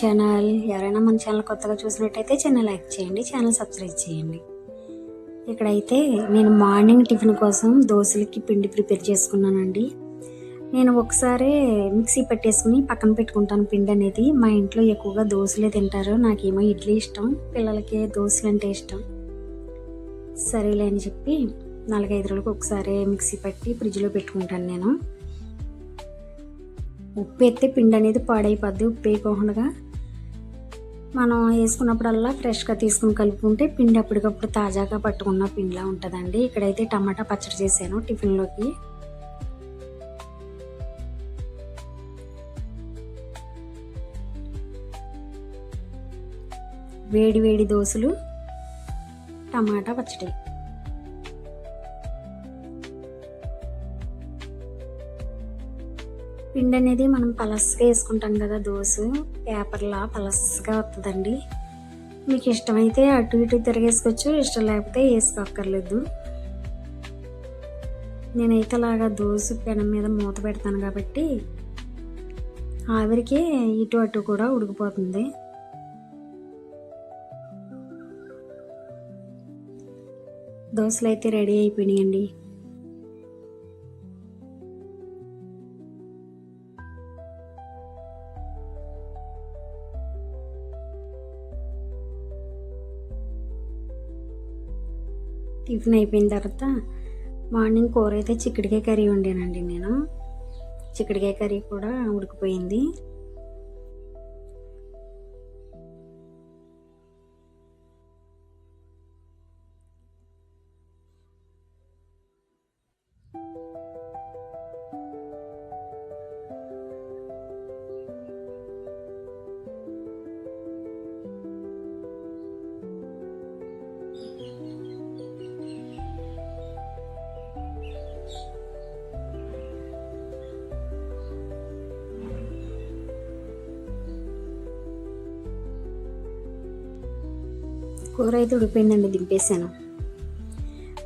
Channel. ఎవరైనా మన channel కొత్తగా చూసినట్టయితే ఛానల్ లైక్ చేయండి, ఛానల్ సబ్స్క్రైబ్ చేయండి. ఇక్కడైతే నేను మార్నింగ్ టిఫిన్ కోసం దోశలకి పిండి ప్రిపేర్ చేసుకున్నానండి. నేను ఒకసారి మిక్సీ పట్టేసుకుని పక్కన పెట్టుకుంటాను పిండి అనేది. మా ఇంట్లో ఎక్కువగా దోశలే తింటారు, నాకేమో ఇడ్లీ ఇష్టం, పిల్లలకి దోశలు అంటే ఇష్టం. సరేలే అని చెప్పి 4-5 రోజులకు ఒకసారి మిక్సీ పట్టి ఫ్రిడ్జ్లో పెట్టుకుంటాను నేను. ఉప్పు ఎత్తే పిండి అనేది పాడైపోద్ది. ఉప్పు వేయకుండా మనం వేసుకున్నప్పుడల్లా ఫ్రెష్గా తీసుకుని కలుపుకుంటే పిండి అప్పటికప్పుడు తాజాగా పట్టుకున్న పిండిలా ఉంటుందండి. ఇక్కడైతే టమాటా పచ్చడి చేశాను టిఫిన్లోకి. వేడి వేడి దోశలు, టమాటా పచ్చడి. పిండి అనేది మనం పలసగా వేసుకుంటాం కదా, దోశ పేపర్లా పలసగా వస్తుందండి. మీకు ఇష్టమైతే అటు ఇటు తిరిగేసుకోవచ్చు, ఇష్టం లేకపోతే వేసుకోక్కర్లేదు. నేనైతే అలాగా దోశ పెనం మీద మూత పెడతాను కాబట్టి ఆవిరికి ఇటు అటు కూడా ఉడికిపోతుంది. దోశలు అయితే రెడీ అయిపోయినాయండి. టిఫిన్ అయిపోయిన తర్వాత మార్నింగ్ కూర అయితే చిక్కుడుకాయ కర్రీ వండానండి నేను. చిక్కుడుకాయ కర్రీ కూడా ఉడికిపోయింది. కూర అయితే ఉడిపోయిందండి, దింపేసాను.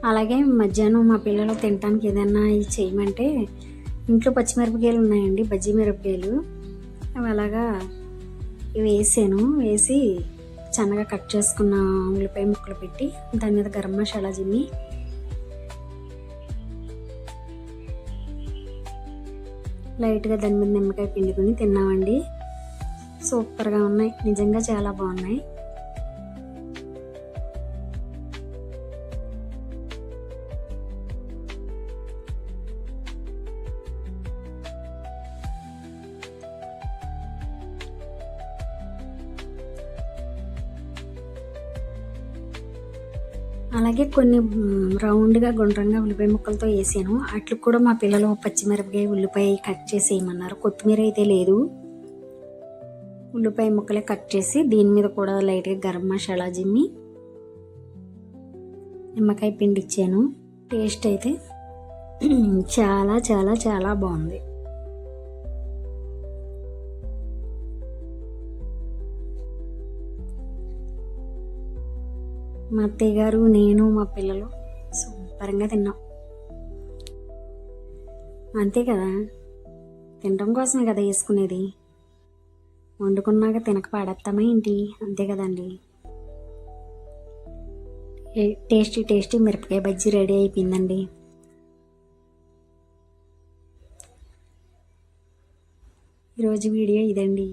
అలాగే మధ్యాహ్నం మా పిల్లలు తినడానికి ఏదైనా ఇది చేయమంటే ఇంట్లో పచ్చిమిరపకాయలు ఉన్నాయండి, బజ్జీ మిరపకాయలు. అవి అలాగా వేసాను. వేసి సన్నగా కట్ చేసుకున్న ఉల్లిపాయ ముక్కలు పెట్టి దాని మీద గరం మసాలా జిమ్మి లైట్గా దాని మీద నిమ్మకాయ పిండుకొని తిన్నామండి. సూపర్గా ఉన్నాయి, నిజంగా చాలా బాగున్నాయి. అలాగే కొన్ని రౌండ్గా గుండ్రంగా ఉల్లిపాయ ముక్కలతో వేసాను. అట్లు కూడా మా పిల్లలు పచ్చిమిరపకాయ ఉల్లిపాయ కట్ చేసి వేయమన్నారు. కొత్తిమీర అయితే లేదు, ఉల్లిపాయ ముక్కలే కట్ చేసి దీని మీద కూడా లైట్గా గరం మసాలా జిమ్మి నిమ్మకాయ పిండి ఇచ్చాను. టేస్ట్ అయితే చాలా చాలా చాలా బాగుంది. మా అత్తయ్య గారు, నేను, మా పిల్లలు సూపర్గా తిన్నాం. అంతే కదా, తినడం కోసమే కదా వేసుకునేది. వండుకున్నాక తినక పాడేస్తామా ఏంటి? అంతే కదండి. టేస్టీ టేస్టీ మిరపకాయ బజ్జీ రెడీ అయిపోయిందండి. ఈరోజు వీడియో ఇదండి.